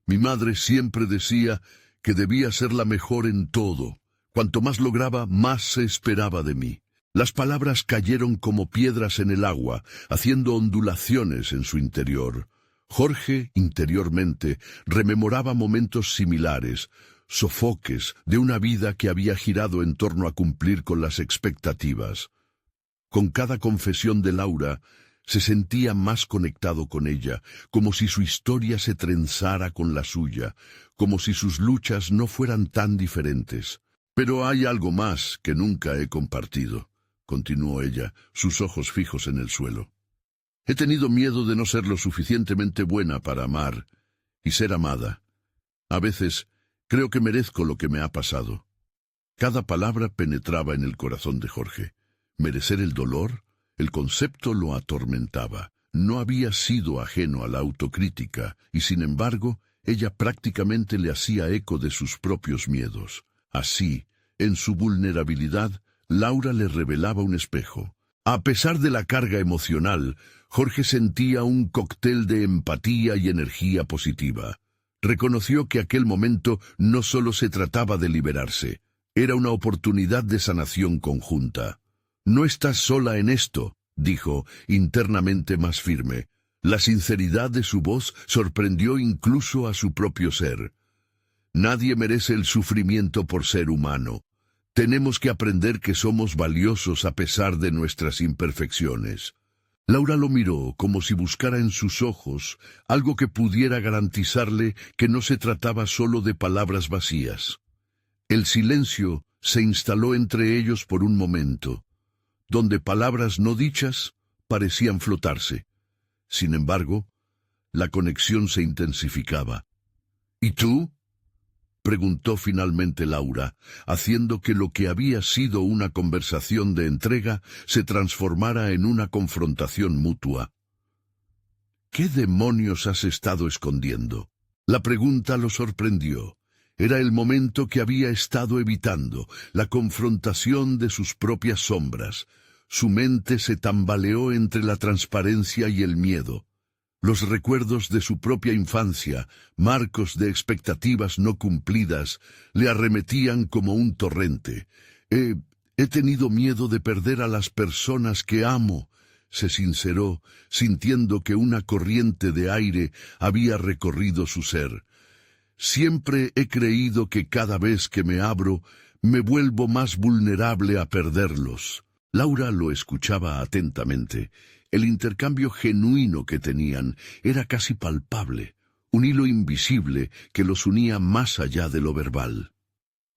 Mi madre siempre decía que debía ser la mejor en todo. Cuanto más lograba, más se esperaba de mí». Las palabras cayeron como piedras en el agua, haciendo ondulaciones en su interior. Jorge, interiormente, rememoraba momentos similares, sofoques de una vida que había girado en torno a cumplir con las expectativas. Con cada confesión de Laura, se sentía más conectado con ella, como si su historia se trenzara con la suya, como si sus luchas no fueran tan diferentes. «Pero hay algo más que nunca he compartido», continuó ella, sus ojos fijos en el suelo. «He tenido miedo de no ser lo suficientemente buena para amar y ser amada. A veces creo que merezco lo que me ha pasado». Cada palabra penetraba en el corazón de Jorge. Merecer el dolor, el concepto lo atormentaba. No había sido ajeno a la autocrítica, y sin embargo, ella prácticamente le hacía eco de sus propios miedos. Así, en su vulnerabilidad, Laura le revelaba un espejo. A pesar de la carga emocional, Jorge sentía un cóctel de empatía y energía positiva. Reconoció que aquel momento no solo se trataba de liberarse, era una oportunidad de sanación conjunta. «No estás sola en esto», dijo, internamente más firme. La sinceridad de su voz sorprendió incluso a su propio ser. «Nadie merece el sufrimiento por ser humano. Tenemos que aprender que somos valiosos a pesar de nuestras imperfecciones». Laura lo miró como si buscara en sus ojos algo que pudiera garantizarle que no se trataba solo de palabras vacías. El silencio se instaló entre ellos por un momento, donde palabras no dichas parecían flotarse. Sin embargo, la conexión se intensificaba. «¿Y tú?», preguntó finalmente Laura, haciendo que lo que había sido una conversación de entrega se transformara en una confrontación mutua. «¿Qué demonios has estado escondiendo?». La pregunta lo sorprendió. Era el momento que había estado evitando, la confrontación de sus propias sombras. Su mente se tambaleó entre la transparencia y el miedo. Los recuerdos de su propia infancia, marcos de expectativas no cumplidas, le arremetían como un torrente. He tenido miedo de perder a las personas que amo, se sinceró, sintiendo que una corriente de aire había recorrido su ser. Siempre he creído que cada vez que me abro, me vuelvo más vulnerable a perderlos. Laura lo escuchaba atentamente. El intercambio genuino que tenían era casi palpable, un hilo invisible que los unía más allá de lo verbal.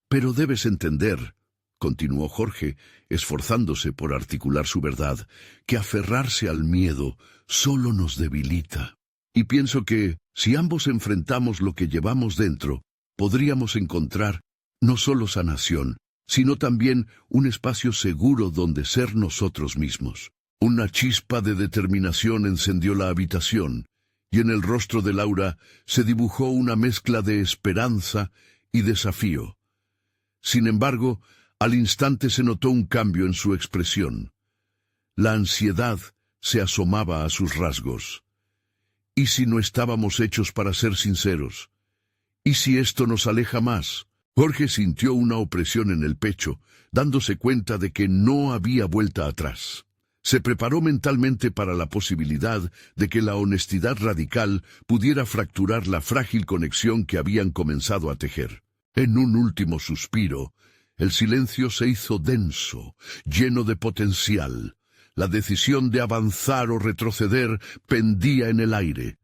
Pero debes entender, continuó Jorge, esforzándose por articular su verdad, que aferrarse al miedo solo nos debilita. Y pienso que, si ambos enfrentamos lo que llevamos dentro, podríamos encontrar no solo sanación, sino también un espacio seguro donde ser nosotros mismos. Una chispa de determinación encendió la habitación, y en el rostro de Laura se dibujó una mezcla de esperanza y desafío. Sin embargo, al instante se notó un cambio en su expresión. La ansiedad se asomaba a sus rasgos. ¿Y si no estábamos hechos para ser sinceros? ¿Y si esto nos aleja más? Jorge sintió una opresión en el pecho, dándose cuenta de que no había vuelta atrás. Se preparó mentalmente para la posibilidad de que la honestidad radical pudiera fracturar la frágil conexión que habían comenzado a tejer. En un último suspiro, el silencio se hizo denso, lleno de potencial. La decisión de avanzar o retroceder pendía en el aire.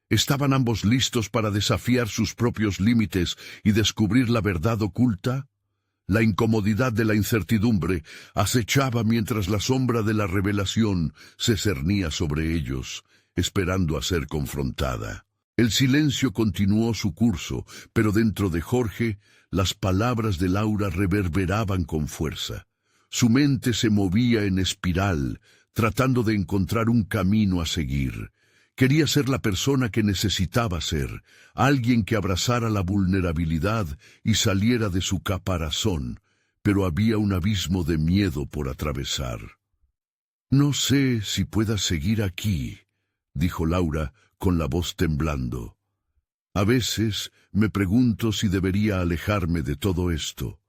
¿Estaban ambos listos para desafiar sus propios límites y descubrir la verdad oculta? La incomodidad de la incertidumbre acechaba mientras la sombra de la revelación se cernía sobre ellos, esperando a ser confrontada. El silencio continuó su curso, pero dentro de Jorge, las palabras de Laura reverberaban con fuerza. Su mente se movía en espiral, tratando de encontrar un camino a seguir. Quería ser la persona que necesitaba ser, alguien que abrazara la vulnerabilidad y saliera de su caparazón, pero había un abismo de miedo por atravesar. «No sé si pueda seguir aquí», dijo Laura con la voz temblando. «A veces me pregunto si debería alejarme de todo esto,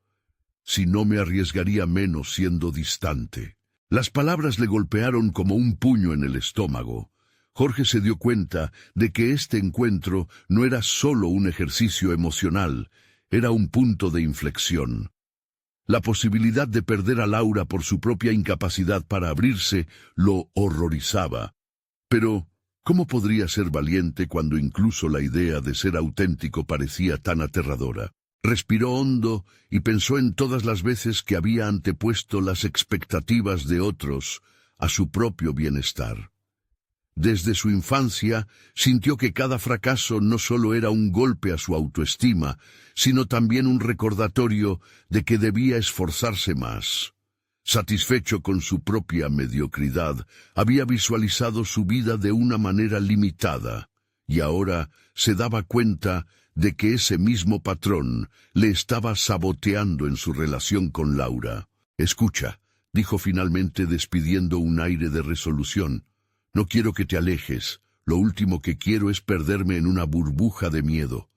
si no me arriesgaría menos siendo distante». Las palabras le golpearon como un puño en el estómago. Jorge se dio cuenta de que este encuentro no era solo un ejercicio emocional, era un punto de inflexión. La posibilidad de perder a Laura por su propia incapacidad para abrirse lo horrorizaba. Pero, ¿cómo podría ser valiente cuando incluso la idea de ser auténtico parecía tan aterradora? Respiró hondo y pensó en todas las veces que había antepuesto las expectativas de otros a su propio bienestar. Desde su infancia sintió que cada fracaso no solo era un golpe a su autoestima, sino también un recordatorio de que debía esforzarse más. Satisfecho con su propia mediocridad, había visualizado su vida de una manera limitada, y ahora se daba cuenta de que ese mismo patrón le estaba saboteando en su relación con Laura. «Escucha», dijo finalmente despidiendo un aire de resolución. «No quiero que te alejes. Lo último que quiero es perderme en una burbuja de miedo.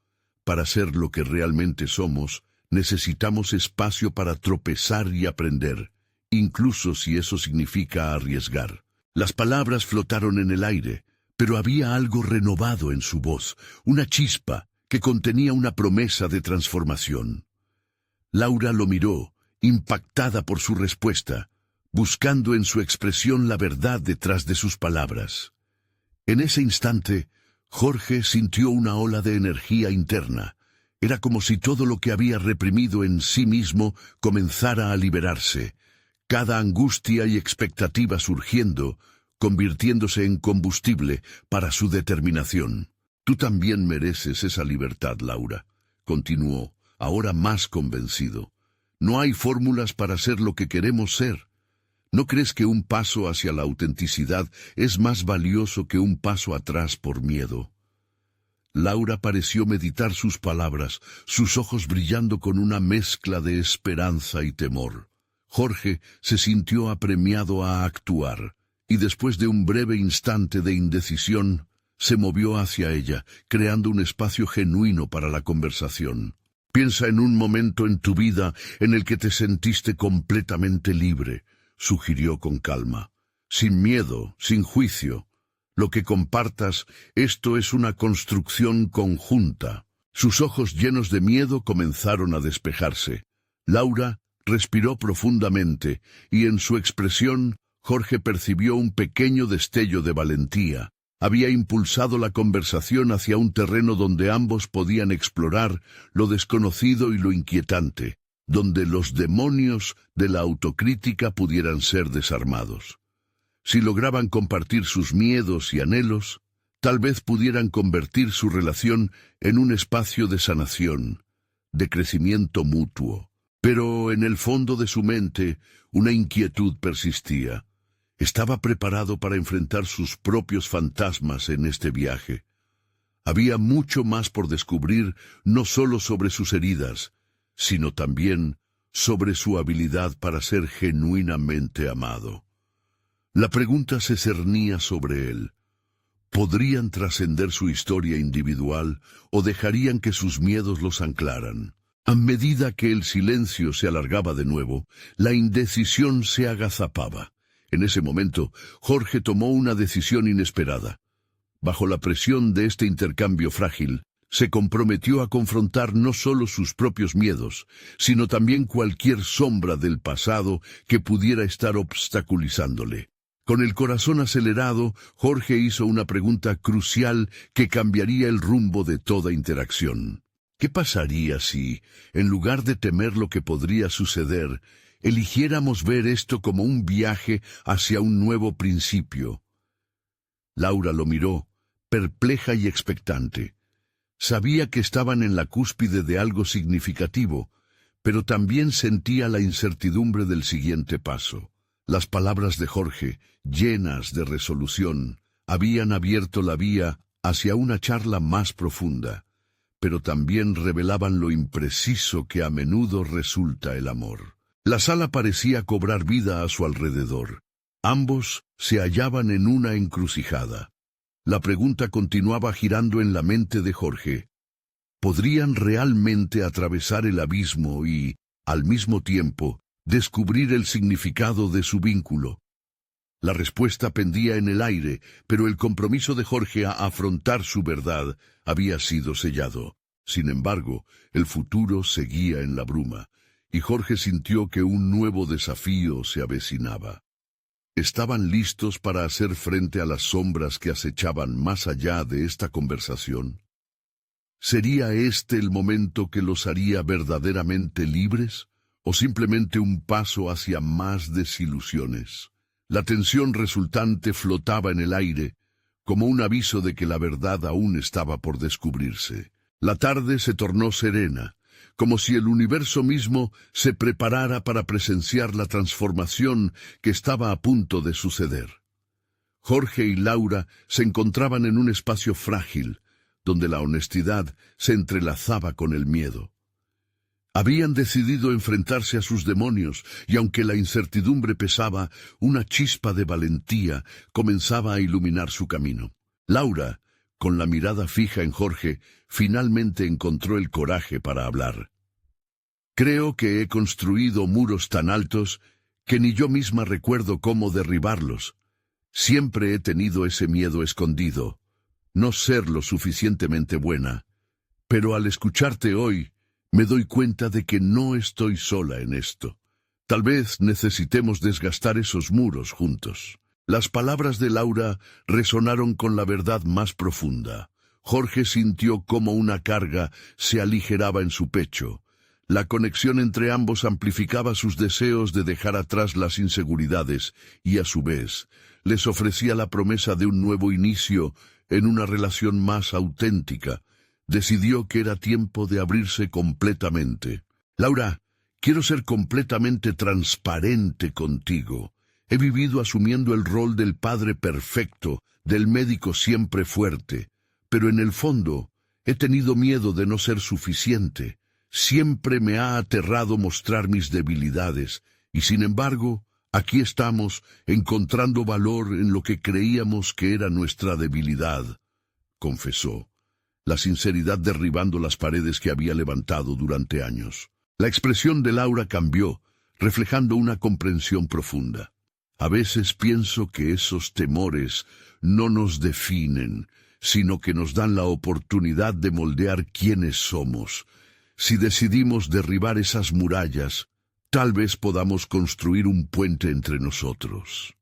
Para ser lo que realmente somos, necesitamos espacio para tropezar y aprender, incluso si eso significa arriesgar». Las palabras flotaron en el aire, pero había algo renovado en su voz, una chispa que contenía una promesa de transformación. Laura lo miró, impactada por su respuesta, buscando en su expresión la verdad detrás de sus palabras. En ese instante, Jorge sintió una ola de energía interna. Era como si todo lo que había reprimido en sí mismo comenzara a liberarse, cada angustia y expectativa surgiendo, convirtiéndose en combustible para su determinación. «Tú también mereces esa libertad, Laura», continuó, ahora más convencido. «No hay fórmulas para ser lo que queremos ser. ¿No crees que un paso hacia la autenticidad es más valioso que un paso atrás por miedo?» Laura pareció meditar sus palabras, sus ojos brillando con una mezcla de esperanza y temor. Jorge se sintió apremiado a actuar, y después de un breve instante de indecisión, se movió hacia ella, creando un espacio genuino para la conversación. Piensa en un momento en tu vida en el que te sentiste completamente libre, sugirió con calma. Sin miedo, sin juicio. Lo que compartas, esto es una construcción conjunta. Sus ojos llenos de miedo comenzaron a despejarse. Laura respiró profundamente, y en su expresión, Jorge percibió un pequeño destello de valentía. Había impulsado la conversación hacia un terreno donde ambos podían explorar lo desconocido y lo inquietante, donde los demonios de la autocrítica pudieran ser desarmados. Si lograban compartir sus miedos y anhelos, tal vez pudieran convertir su relación en un espacio de sanación, de crecimiento mutuo. Pero en el fondo de su mente, una inquietud persistía. Estaba preparado para enfrentar sus propios fantasmas en este viaje. Había mucho más por descubrir, no solo sobre sus heridas, sino también sobre su habilidad para ser genuinamente amado. La pregunta se cernía sobre él. ¿Podrían trascender su historia individual o dejarían que sus miedos los anclaran? A medida que el silencio se alargaba de nuevo, la indecisión se agazapaba. En ese momento, Jorge tomó una decisión inesperada. Bajo la presión de este intercambio frágil, se comprometió a confrontar no solo sus propios miedos, sino también cualquier sombra del pasado que pudiera estar obstaculizándole. Con el corazón acelerado, Jorge hizo una pregunta crucial que cambiaría el rumbo de toda interacción. ¿Qué pasaría si, en lugar de temer lo que podría suceder, eligiéramos ver esto como un viaje hacia un nuevo principio? Laura lo miró, perpleja y expectante. Sabía que estaban en la cúspide de algo significativo, pero también sentía la incertidumbre del siguiente paso. Las palabras de Jorge, llenas de resolución, habían abierto la vía hacia una charla más profunda, pero también revelaban lo impreciso que a menudo resulta el amor. La sala parecía cobrar vida a su alrededor. Ambos se hallaban en una encrucijada. La pregunta continuaba girando en la mente de Jorge. ¿Podrían realmente atravesar el abismo y, al mismo tiempo, descubrir el significado de su vínculo? La respuesta pendía en el aire, pero el compromiso de Jorge a afrontar su verdad había sido sellado. Sin embargo, el futuro seguía en la bruma, y Jorge sintió que un nuevo desafío se avecinaba. ¿Estaban listos para hacer frente a las sombras que acechaban más allá de esta conversación? ¿Sería este el momento que los haría verdaderamente libres, o simplemente un paso hacia más desilusiones? La tensión resultante flotaba en el aire, como un aviso de que la verdad aún estaba por descubrirse. La tarde se tornó serena, como si el universo mismo se preparara para presenciar la transformación que estaba a punto de suceder. Jorge y Laura se encontraban en un espacio frágil, donde la honestidad se entrelazaba con el miedo. Habían decidido enfrentarse a sus demonios, y aunque la incertidumbre pesaba, una chispa de valentía comenzaba a iluminar su camino. Laura, con la mirada fija en Jorge, finalmente encontró el coraje para hablar. Creo que he construido muros tan altos que ni yo misma recuerdo cómo derribarlos. Siempre he tenido ese miedo escondido, no ser lo suficientemente buena. Pero al escucharte hoy, me doy cuenta de que no estoy sola en esto. Tal vez necesitemos desgastar esos muros juntos. Las palabras de Laura resonaron con la verdad más profunda. Jorge sintió cómo una carga se aligeraba en su pecho. La conexión entre ambos amplificaba sus deseos de dejar atrás las inseguridades y, a su vez, les ofrecía la promesa de un nuevo inicio en una relación más auténtica. Decidió que era tiempo de abrirse completamente. Laura, quiero ser completamente transparente contigo. He vivido asumiendo el rol del padre perfecto, del médico siempre fuerte, pero en el fondo He tenido miedo de no ser suficiente. Siempre me ha aterrado mostrar mis debilidades, y sin embargo, aquí estamos, encontrando valor en lo que creíamos que era nuestra debilidad, confesó, la sinceridad derribando las paredes que había levantado durante años. La expresión de Laura cambió, reflejando una comprensión profunda. A veces pienso que esos temores no nos definen, sino que nos dan la oportunidad de moldear quiénes somos. Si decidimos derribar esas murallas, tal vez podamos construir un puente entre nosotros.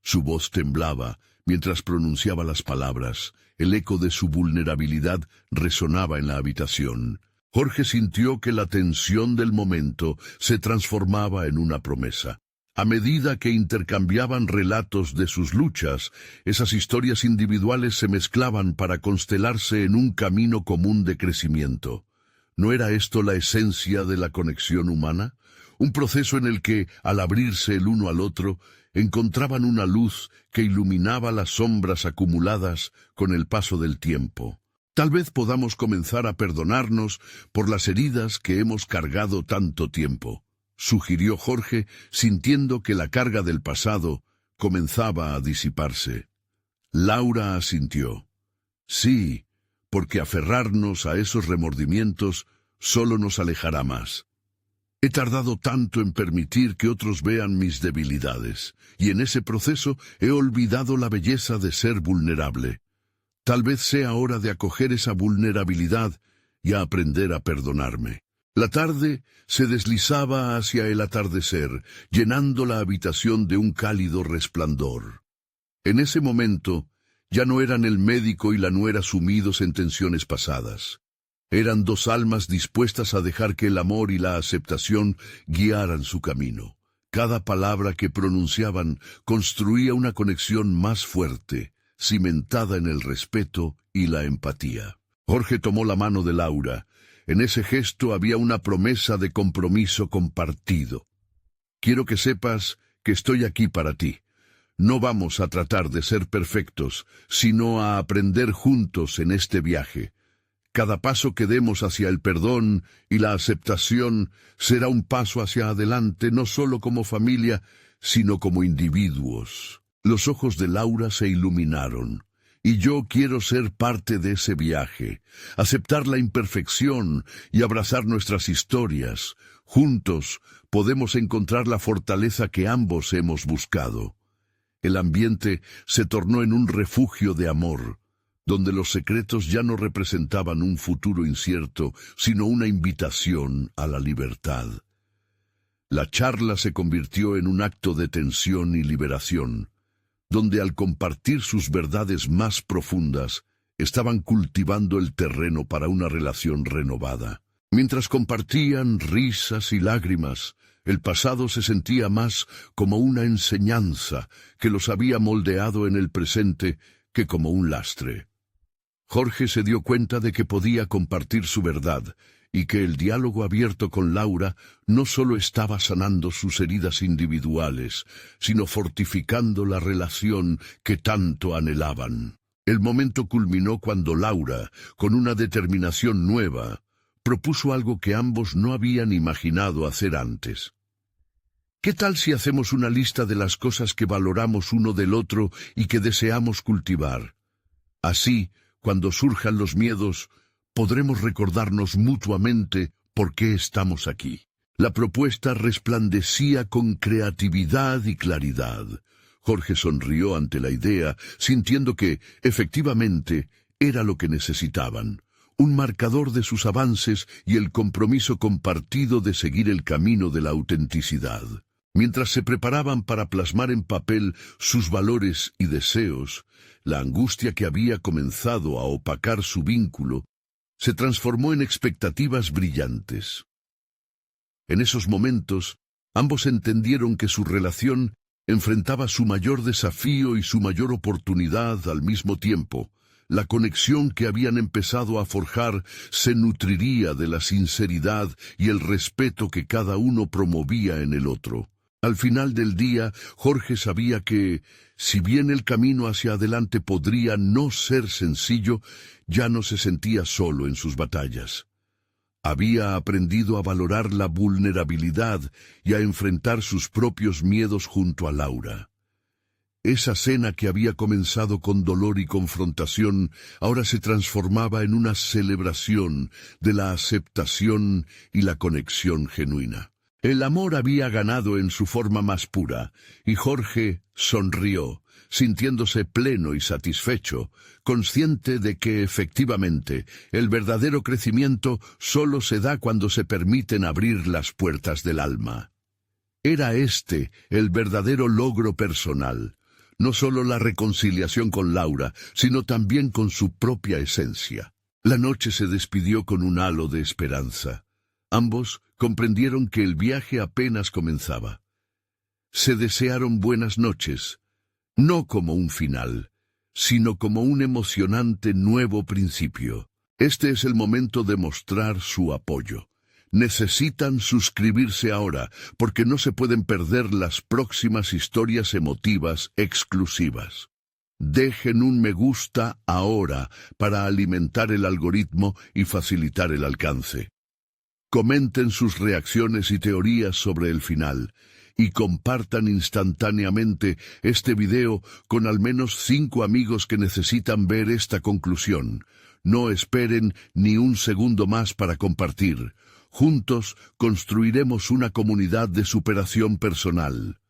Su voz temblaba mientras pronunciaba las palabras. El eco de su vulnerabilidad resonaba en la habitación. Jorge sintió que la tensión del momento se transformaba en una promesa. A medida que intercambiaban relatos de sus luchas, esas historias individuales se mezclaban para constelarse en un camino común de crecimiento. ¿No era esto la esencia de la conexión humana? Un proceso en el que, al abrirse el uno al otro, encontraban una luz que iluminaba las sombras acumuladas con el paso del tiempo. Tal vez podamos comenzar a perdonarnos por las heridas que hemos cargado tanto tiempo, sugirió Jorge, sintiendo que la carga del pasado comenzaba a disiparse. Laura asintió. Sí, porque aferrarnos a esos remordimientos solo nos alejará más. He tardado tanto en permitir que otros vean mis debilidades, y en ese proceso he olvidado la belleza de ser vulnerable. Tal vez sea hora de acoger esa vulnerabilidad y a aprender a perdonarme. La tarde se deslizaba hacia el atardecer, llenando la habitación de un cálido resplandor. En ese momento, ya no eran el médico y la nuera sumidos en tensiones pasadas. Eran dos almas dispuestas a dejar que el amor y la aceptación guiaran su camino. Cada palabra que pronunciaban construía una conexión más fuerte, cimentada en el respeto y la empatía. Jorge tomó la mano de Laura. En ese gesto había una promesa de compromiso compartido. Quiero que sepas que estoy aquí para ti. No vamos a tratar de ser perfectos, sino a aprender juntos en este viaje. Cada paso que demos hacia el perdón y la aceptación será un paso hacia adelante, no solo como familia, sino como individuos. Los ojos de Laura se iluminaron, y yo quiero ser parte de ese viaje, aceptar la imperfección y abrazar nuestras historias. Juntos podemos encontrar la fortaleza que ambos hemos buscado. El ambiente se tornó en un refugio de amor, donde los secretos ya no representaban un futuro incierto, sino una invitación a la libertad. La charla se convirtió en un acto de tensión y liberación, donde al compartir sus verdades más profundas, estaban cultivando el terreno para una relación renovada. Mientras compartían risas y lágrimas, el pasado se sentía más como una enseñanza que los había moldeado en el presente que como un lastre. Jorge se dio cuenta de que podía compartir su verdad y que el diálogo abierto con Laura no solo estaba sanando sus heridas individuales, sino fortificando la relación que tanto anhelaban. El momento culminó cuando Laura, con una determinación nueva, propuso algo que ambos no habían imaginado hacer antes. ¿Qué tal si hacemos una lista de las cosas que valoramos uno del otro y que deseamos cultivar? Así, cuando surjan los miedos, podremos recordarnos mutuamente por qué estamos aquí. La propuesta resplandecía con creatividad y claridad. Jorge sonrió ante la idea, sintiendo que, efectivamente, era lo que necesitaban. Un marcador de sus avances y el compromiso compartido de seguir el camino de la autenticidad. Mientras se preparaban para plasmar en papel sus valores y deseos, la angustia que había comenzado a opacar su vínculo se transformó en expectativas brillantes. En esos momentos, ambos entendieron que su relación enfrentaba su mayor desafío y su mayor oportunidad al mismo tiempo. La conexión que habían empezado a forjar se nutriría de la sinceridad y el respeto que cada uno promovía en el otro. Al final del día, Jorge sabía que, si bien el camino hacia adelante podría no ser sencillo, ya no se sentía solo en sus batallas. Había aprendido a valorar la vulnerabilidad y a enfrentar sus propios miedos junto a Laura. Esa cena que había comenzado con dolor y confrontación ahora se transformaba en una celebración de la aceptación y la conexión genuina. El amor había ganado en su forma más pura, y Jorge sonrió, sintiéndose pleno y satisfecho, consciente de que efectivamente el verdadero crecimiento solo se da cuando se permiten abrir las puertas del alma. Era este el verdadero logro personal, no solo la reconciliación con Laura, sino también con su propia esencia. La noche se despidió con un halo de esperanza. Ambos comprendieron que el viaje apenas comenzaba. Se desearon buenas noches, no como un final, sino como un emocionante nuevo principio. Este es el momento de mostrar su apoyo. Necesitan suscribirse ahora, porque no se pueden perder las próximas historias emotivas exclusivas. Dejen un me gusta ahora para alimentar el algoritmo y facilitar el alcance. Comenten sus reacciones y teorías sobre el final, y compartan instantáneamente este video con al menos 5 amigos que necesitan ver esta conclusión. No esperen ni un segundo más para compartir. Juntos construiremos una comunidad de superación personal.